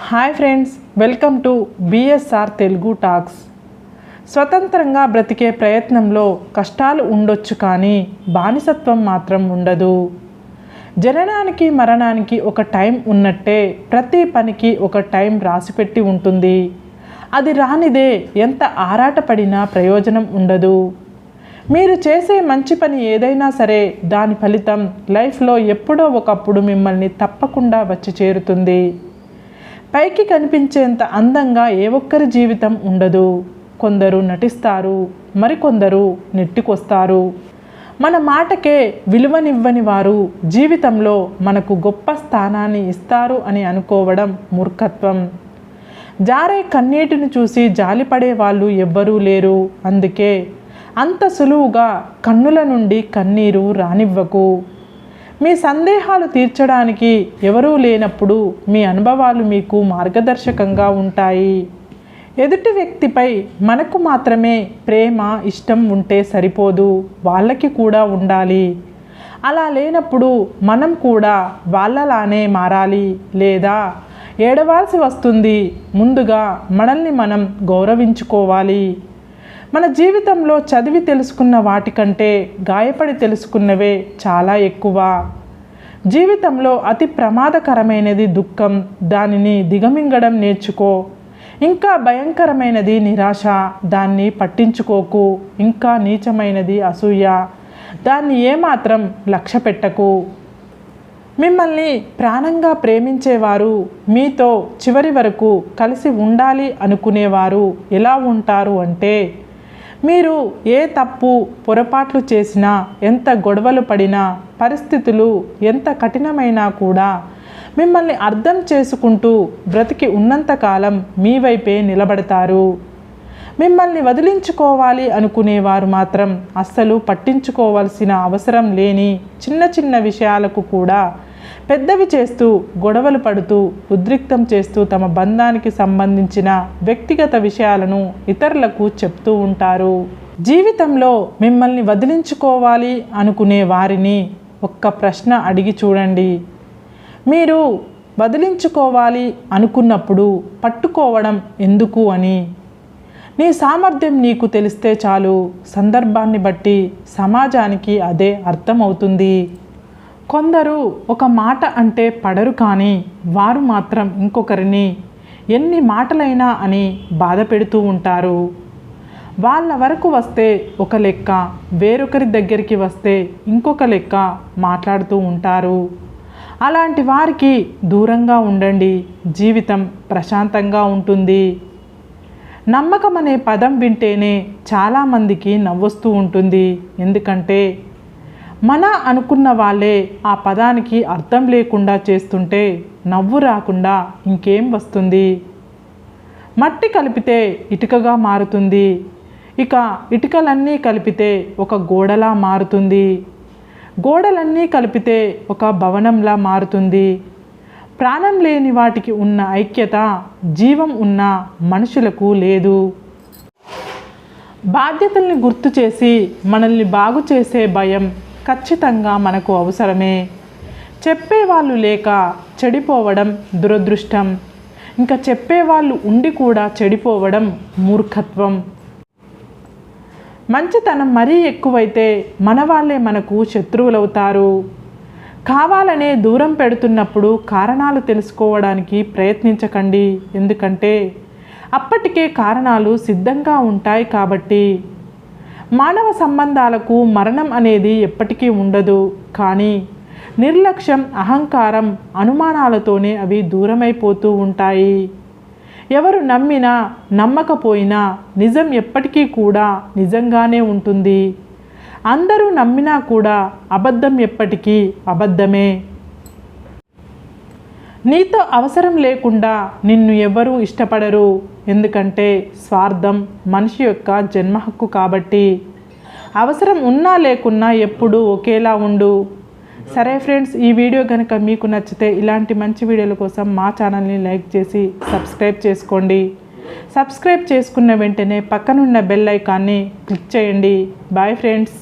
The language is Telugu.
Hi friends, welcome to BSR Telugu talks. స్వతంత్రంగా బ్రతికే ప్రయత్నంలో కష్టాలు ఉండొచ్చు, కానీ బానిసత్వం మాత్రం ఉండదు. జననానికి మరణానికి ఒక టైం ఉన్నట్టే ప్రతి పనికి ఒక టైం రాసిపెట్టి ఉంటుంది. అది రానిదే ఎంత ఆరాటపడినా ప్రయోజనం ఉండదు. మీరు చేసే మంచి పని ఏదైనా సరే, దాని ఫలితం లైఫ్లో ఎప్పుడో ఒకప్పుడు మిమ్మల్ని తప్పకుండా వచ్చి చేరుతుంది. పైకి కనిపించేంత అందంగా ఏ ఒక్కరి జీవితం ఉండదు. కొందరు నటిస్తారు, మరికొందరు నెట్టికొస్తారు. మన మాటకే విలువనివ్వని వారు జీవితంలో మనకు గొప్ప స్థానాన్ని ఇస్తారు అని అనుకోవడం మూర్ఖత్వం. జారే కన్నీటిని చూసి జాలిపడే వాళ్ళు ఎవ్వరూ లేరు. అందుకే అంత సులువుగా కన్నుల నుండి కన్నీరు రానివ్వకు. మీ సందేహాలు తీర్చడానికి ఎవరూ లేనప్పుడు మీ అనుభవాలు మీకు మార్గదర్శకంగా ఉంటాయి. ఎదుటి వ్యక్తిపై మనకు మాత్రమే ప్రేమ, ఇష్టం ఉంటే సరిపోదు, వాళ్ళకి కూడా ఉండాలి. అలా లేనప్పుడు మనం కూడా వాళ్ళలానే మారాలి, లేదా ఏడవాల్సి వస్తుంది. ముందుగా మనల్ని మనం గౌరవించుకోవాలి. మన జీవితంలో చదివి తెలుసుకున్న వాటికంటే గాయపడి తెలుసుకున్నవే చాలా ఎక్కువ. జీవితంలో అతి ప్రమాదకరమైనది దుఃఖం. దానిని దిగమింగడం నేర్చుకో. ఇంకా భయంకరమైనది నిరాశ. దాన్ని పట్టించుకోకు. ఇంకా నీచమైనది అసూయ. దాన్ని ఏమాత్రం లక్ష్య పెట్టకు. మిమ్మల్ని ప్రాణంగా ప్రేమించేవారు, మీతో చివరి వరకు కలిసి ఉండాలి అనుకునేవారు ఎలా ఉంటారు అంటే, మీరు ఏ తప్పు పొరపాట్లు చేసినా, ఎంత గొడవలు పడినా, పరిస్థితులు ఎంత కఠినమైనా కూడా మిమ్మల్ని అర్థం చేసుకుంటూ బ్రతికి ఉన్నంతకాలం మీ వైపే నిలబడతారు. మిమ్మల్ని వదిలించుకోవాలి అనుకునేవారు మాత్రం అస్సలు పట్టించుకోవాల్సిన అవసరం లేని చిన్న చిన్న విషయాలకు కూడా పెద్దవి చేస్తూ, గొడవలు పడుతూ, ఉద్రిక్తం చేస్తూ తమ బంధానికి సంబంధించిన వ్యక్తిగత విషయాలను ఇతరులకు చెప్తూ ఉంటారు. జీవితంలో మిమ్మల్ని వదిలించుకోవాలి అనుకునే వారిని ఒక్క ప్రశ్న అడిగి చూడండి. మీరు వదిలించుకోవాలి అనుకున్నప్పుడు పట్టుకోవడం ఎందుకు అని. నీ సామర్థ్యం నీకు తెలిస్తే చాలు. సందర్భాన్ని బట్టి సమాజానికి అదే అర్థమవుతుంది. కొందరు ఒక మాట అంటే పడరు, కానీ వారు మాత్రం ఇంకొకరిని ఎన్ని మాటలైనా అని బాధ పెడుతూ ఉంటారు. వాళ్ళ వరకు వస్తే ఒక లెక్క, వేరొకరి దగ్గరికి వస్తే ఇంకొక లెక్క మాట్లాడుతూ ఉంటారు. అలాంటి వారికి దూరంగా ఉండండి. జీవితం ప్రశాంతంగా ఉంటుంది. నమ్మకం అనే పదం వింటేనే చాలామందికి నవ్వొస్తూ ఉంటుంది. ఎందుకంటే మన అనుకున్న వాళ్ళే ఆ పదానికి అర్థం లేకుండా చేస్తుంటే నవ్వు రాకుండా ఇంకేం వస్తుంది. మట్టి కలిపితే ఇటుకగా మారుతుంది. ఇక ఇటుకలన్నీ కలిపితే ఒక గోడలా మారుతుంది. గోడలన్నీ కలిపితే ఒక భవనంలా మారుతుంది. ప్రాణం లేని వాటికి ఉన్న ఐక్యత జీవం ఉన్న మనుషులకు లేదు. బాధ్యతల్ని గుర్తు చేసి మనల్ని బాగు చేసే భయం ఖచ్చితంగా మనకు అవసరమే. చెప్పేవాళ్ళు లేక చెడిపోవడం దురదృష్టం. ఇంకా చెప్పేవాళ్ళు ఉండి కూడా చెడిపోవడం మూర్ఖత్వం. మంచితనం మరీ ఎక్కువైతే మన వాళ్ళే మనకు శత్రువులవుతారు. కావాలనే దూరం పెడుతున్నప్పుడు కారణాలు తెలుసుకోవడానికి ప్రయత్నించకండి. ఎందుకంటే అప్పటికే కారణాలు సిద్ధంగా ఉంటాయి కాబట్టి. మానవ సంబంధాలకు మరణం అనేది ఎప్పటికీ ఉండదు, కానీ నిర్లక్ష్యం, అహంకారం, అనుమానాలతోనే అవి దూరమైపోతూ ఉంటాయి. ఎవరు నమ్మినా నమ్మకపోయినా నిజం ఎప్పటికీ కూడా నిజంగానే ఉంటుంది. అందరూ నమ్మినా కూడా అబద్ధం ఎప్పటికీ అబద్ధమే. నీతో అవసరం లేకుండా నిన్ను ఎవరూ ఇష్టపడరు. ఎందుకంటే స్వార్థం మనిషి యొక్క జన్మ హక్కు కాబట్టి. అవసరం ఉన్నా లేకున్నా ఎప్పుడూ ఒకేలా ఉండు. సరే ఫ్రెండ్స్, ఈ వీడియో కనుక మీకు నచ్చితే ఇలాంటి మంచి వీడియోల కోసం మా ఛానల్ని లైక్ చేసి సబ్స్క్రైబ్ చేసుకోండి. సబ్స్క్రైబ్ చేసుకున్న వెంటనే పక్కనున్న బెల్ ఐకాన్ని క్లిక్ చేయండి. Bye friends.